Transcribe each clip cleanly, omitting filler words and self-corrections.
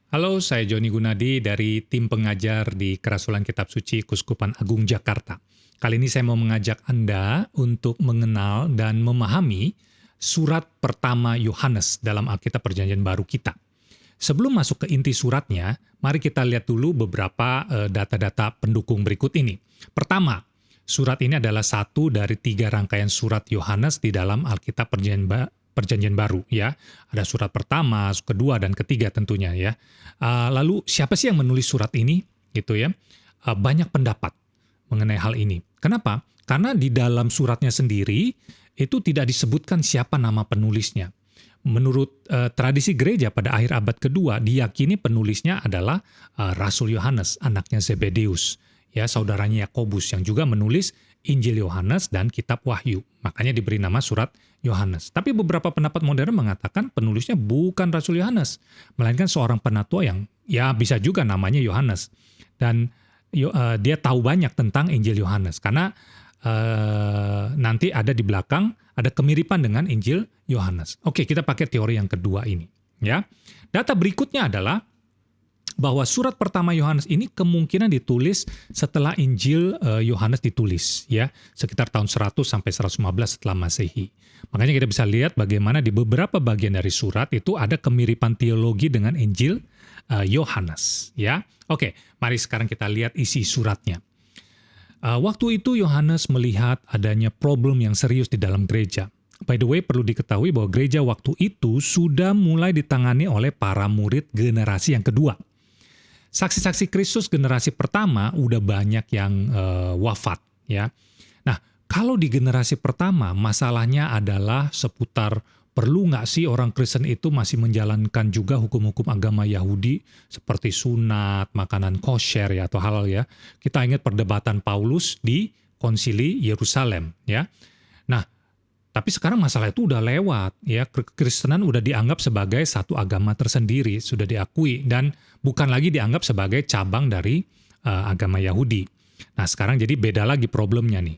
Halo, saya Joni Gunadi dari tim pengajar di Kerasulan Kitab Suci Kuskupan Agung Jakarta. Kali ini saya mau mengajak Anda untuk mengenal dan memahami surat pertama Yohanes dalam Alkitab Perjanjian Baru kita. Sebelum masuk ke inti suratnya, mari kita lihat dulu beberapa data-data pendukung berikut ini. Pertama, surat ini adalah satu dari 3 rangkaian surat Yohanes di dalam Alkitab Perjanjian Baru, ya. Ada surat pertama, kedua, dan ketiga tentunya, ya. Lalu siapa sih yang menulis surat ini, gitu ya? Banyak pendapat mengenai hal ini. Kenapa? Karena di dalam suratnya sendiri itu tidak disebutkan siapa nama penulisnya. Menurut tradisi gereja pada akhir abad kedua, diyakini penulisnya adalah Rasul Yohanes, anaknya Zebedeus, ya, saudaranya Yakobus yang juga menulis Injil Yohanes dan Kitab Wahyu. Makanya diberi nama surat Yohanes. Tapi beberapa pendapat modern mengatakan penulisnya bukan Rasul Yohanes, melainkan seorang penatua yang ya bisa juga namanya Yohanes. Dan dia tahu banyak tentang Injil Yohanes karena nanti ada di belakang ada kemiripan dengan Injil Yohanes. Oke, kita pakai teori yang kedua ini, ya. Data berikutnya adalah bahwa surat pertama Yohanes ini kemungkinan ditulis setelah Injil Yohanes ditulis, ya, sekitar tahun 100 sampai 115 setelah Masehi. Makanya kita bisa lihat bagaimana di beberapa bagian dari surat itu ada kemiripan teologi dengan Injil Yohanes, ya. Oke, mari sekarang kita lihat isi suratnya. Waktu itu Yohanes melihat adanya problem yang serius di dalam gereja. By the way, perlu diketahui bahwa gereja waktu itu sudah mulai ditangani oleh para murid generasi yang kedua. Saksi-saksi Kristus generasi pertama udah banyak yang wafat, ya. Nah, kalau di generasi pertama masalahnya adalah seputar perlu nggak sih orang Kristen itu masih menjalankan juga hukum-hukum agama Yahudi seperti sunat, makanan kosher, ya, atau halal, ya. Kita ingat perdebatan Paulus di konsili Yerusalem, ya. Nah, tapi sekarang masalah itu udah lewat, ya. Kekristenan udah dianggap sebagai satu agama tersendiri, sudah diakui, dan bukan lagi dianggap sebagai cabang dari agama Yahudi. Nah, sekarang jadi beda lagi problemnya nih.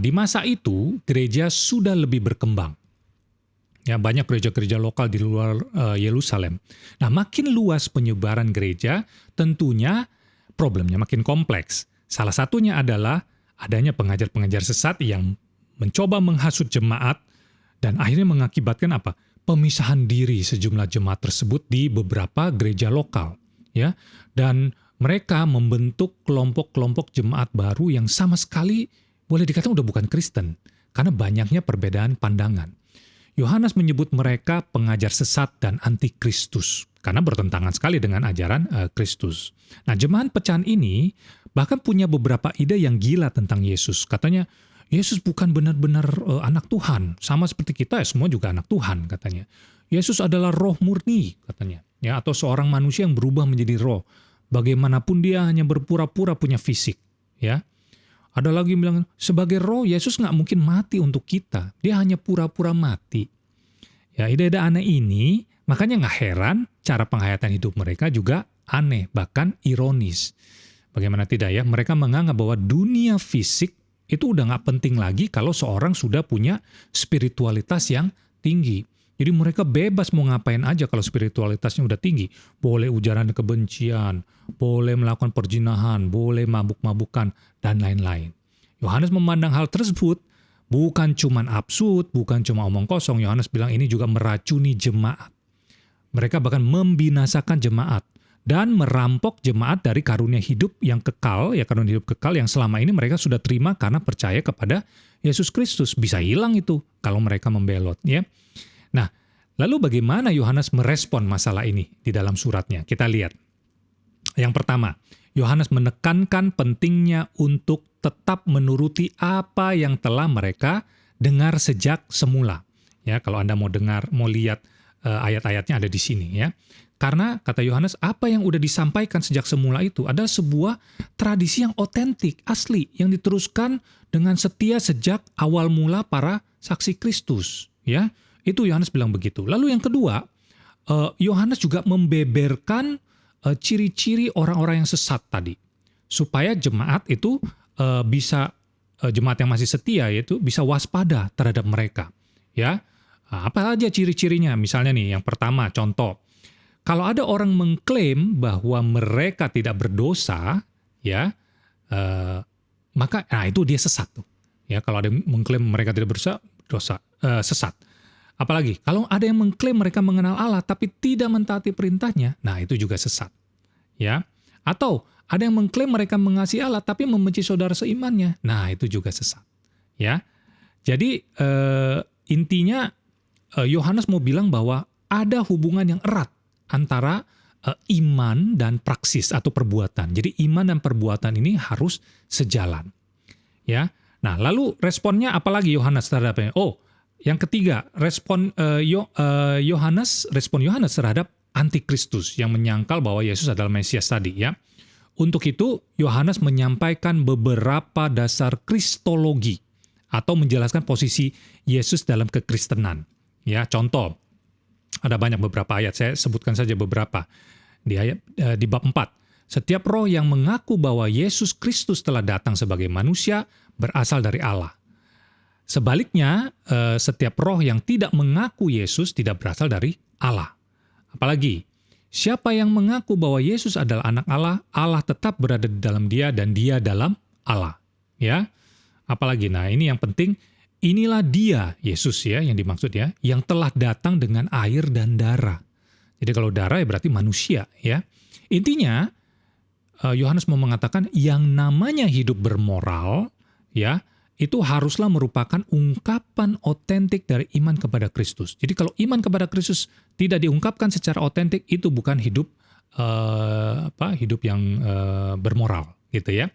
Di masa itu, gereja sudah lebih berkembang. Ya, banyak gereja-gereja lokal di luar Yerusalem. Nah, makin luas penyebaran gereja, tentunya problemnya makin kompleks. Salah satunya adalah adanya pengajar-pengajar sesat yang mencoba menghasut jemaat dan akhirnya mengakibatkan apa? Pemisahan diri sejumlah jemaat tersebut di beberapa gereja lokal, ya. Dan mereka membentuk kelompok-kelompok jemaat baru yang sama sekali boleh dikatakan udah bukan Kristen karena banyaknya perbedaan pandangan. Yohanes menyebut mereka pengajar sesat dan antikristus karena bertentangan sekali dengan ajaran Kristus. Nah, jemaat pecahan ini bahkan punya beberapa ide yang gila tentang Yesus. Katanya, Yesus bukan benar-benar anak Tuhan, sama seperti kita, semua juga anak Tuhan, katanya. Yesus adalah roh murni, katanya, ya, atau seorang manusia yang berubah menjadi roh. Bagaimanapun dia hanya berpura-pura punya fisik, ya. Ada lagi yang bilang, sebagai roh, Yesus nggak mungkin mati untuk kita. Dia hanya pura-pura mati. Ya, ide-ide aneh ini, makanya nggak heran cara penghayatan hidup mereka juga aneh, bahkan ironis. Bagaimana tidak, ya? Mereka menganggap bahwa dunia fisik itu udah nggak penting lagi kalau seorang sudah punya spiritualitas yang tinggi. Jadi mereka bebas mau ngapain aja kalau spiritualitasnya udah tinggi. Boleh ujaran kebencian, boleh melakukan perzinahan, boleh mabuk-mabukan, dan lain-lain. Yohanes memandang hal tersebut bukan cuma absurd, bukan cuma omong kosong. Yohanes bilang ini juga meracuni jemaat. Mereka bahkan membinasakan jemaat dan merampok jemaat dari karunia hidup yang kekal, ya, karunia hidup kekal yang selama ini mereka sudah terima karena percaya kepada Yesus Kristus. Bisa hilang itu kalau mereka membelot, ya. Nah, lalu bagaimana Yohanes merespon masalah ini di dalam suratnya? Kita lihat. Yang pertama, Yohanes menekankan pentingnya untuk tetap menuruti apa yang telah mereka dengar sejak semula. Ya, kalau Anda mau dengar, mau lihat ayat-ayatnya ada di sini, ya. Karena kata Yohanes, apa yang udah disampaikan sejak semula itu adalah sebuah tradisi yang otentik, asli, yang diteruskan dengan setia sejak awal mula para saksi Kristus, ya. Itu Yohanes bilang begitu. Lalu yang kedua, Yohanes juga membeberkan ciri-ciri orang-orang yang sesat tadi. Supaya jemaat itu jemaat yang masih setia itu bisa waspada terhadap mereka. Ya, apa aja ciri-cirinya? Misalnya nih, yang pertama, contoh. kalau ada orang mengklaim bahwa mereka tidak berdosa, ya, maka itu dia sesat tuh. Ya, kalau ada yang mengklaim mereka tidak berdosa, sesat. Apalagi kalau ada yang mengklaim mereka mengenal Allah tapi tidak mentaati perintahnya, nah itu juga sesat. Ya. Atau ada yang mengklaim mereka mengasihi Allah tapi membenci saudara seimannya, nah itu juga sesat. Ya. Jadi intinya Yohanes mau bilang bahwa ada hubungan yang erat antara iman dan praksis atau perbuatan. Jadi iman dan perbuatan ini harus sejalan. Ya. Nah, lalu responnya apalagi Yohanes terhadapnya? Yang ketiga, respon Yohanes terhadap antikristus yang menyangkal bahwa Yesus adalah Mesias tadi, ya. Untuk itu, Yohanes menyampaikan beberapa dasar kristologi atau menjelaskan posisi Yesus dalam kekristenan. Ya, contoh, ada banyak beberapa ayat, saya sebutkan saja beberapa. Di bab 4, setiap roh yang mengaku bahwa Yesus Kristus telah datang sebagai manusia berasal dari Allah. Sebaliknya, setiap roh yang tidak mengaku Yesus tidak berasal dari Allah. Apalagi, siapa yang mengaku bahwa Yesus adalah anak Allah, Allah tetap berada di dalam dia dan dia dalam Allah. Ya, apalagi, nah ini yang penting, inilah dia, Yesus ya, yang dimaksud ya, yang telah datang dengan air dan darah. Jadi kalau darah ya berarti manusia ya. Intinya, Yohanes mau mengatakan yang namanya hidup bermoral, ya, itu haruslah merupakan ungkapan otentik dari iman kepada Kristus. Jadi kalau iman kepada Kristus tidak diungkapkan secara otentik, itu bukan hidup hidup yang bermoral, gitu ya.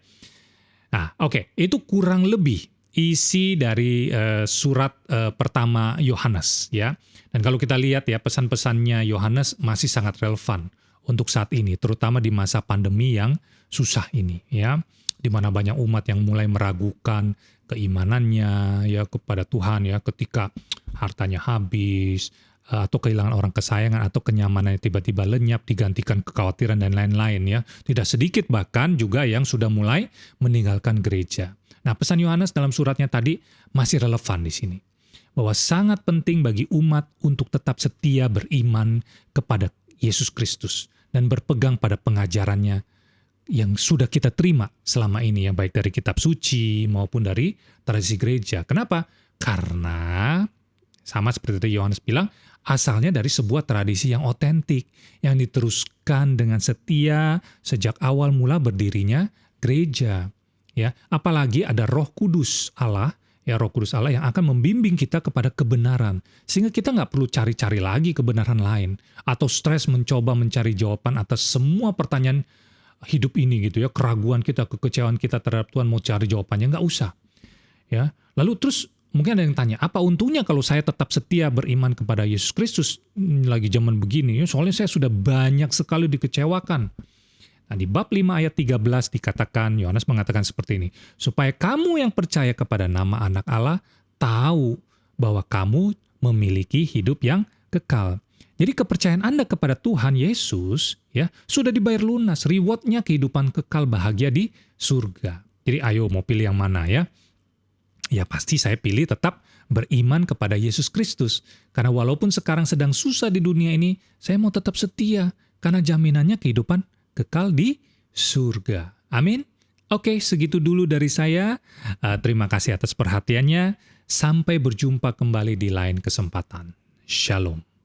Nah, oke, itu kurang lebih isi dari surat pertama Yohanes, ya. Dan kalau kita lihat ya, pesan-pesannya Yohanes masih sangat relevan untuk saat ini, terutama di masa pandemi yang susah ini, ya, di mana banyak umat yang mulai meragukan keimanannya ya kepada Tuhan ya, ketika hartanya habis atau kehilangan orang kesayangan atau kenyamanannya tiba-tiba lenyap digantikan kekhawatiran dan lain-lain ya. Tidak sedikit bahkan juga yang sudah mulai meninggalkan gereja. Nah, pesan Yohanes dalam suratnya tadi masih relevan di sini. Bahwa sangat penting bagi umat untuk tetap setia beriman kepada Yesus Kristus dan berpegang pada pengajarannya yang sudah kita terima selama ini, yang baik dari kitab suci maupun dari tradisi gereja. Kenapa? Karena sama seperti itu Yohanes bilang, asalnya dari sebuah tradisi yang otentik, yang diteruskan dengan setia sejak awal mula berdirinya gereja. Ya, apalagi ada Roh Kudus Allah, ya Roh Kudus Allah yang akan membimbing kita kepada kebenaran, sehingga kita nggak perlu cari-cari lagi kebenaran lain atau stres mencoba mencari jawaban atas semua pertanyaan hidup ini gitu ya, keraguan kita, kekecewaan kita terhadap Tuhan, mau cari jawabannya, nggak usah. Ya, lalu terus mungkin ada yang tanya, apa untungnya kalau saya tetap setia beriman kepada Yesus Kristus lagi zaman begini? Soalnya saya sudah banyak sekali dikecewakan. Nah, di bab 5 ayat 13 dikatakan, Yohanes mengatakan seperti ini, supaya kamu yang percaya kepada nama anak Allah tahu bahwa kamu memiliki hidup yang kekal. Jadi kepercayaan Anda kepada Tuhan Yesus ya sudah dibayar lunas, rewardnya kehidupan kekal bahagia di surga. Jadi ayo mau pilih yang mana ya? Ya pasti saya pilih tetap beriman kepada Yesus Kristus. Karena walaupun sekarang sedang susah di dunia ini, saya mau tetap setia karena jaminannya kehidupan kekal di surga. Amin. Oke, segitu dulu dari saya. Terima kasih atas perhatiannya. Sampai berjumpa kembali di lain kesempatan. Shalom.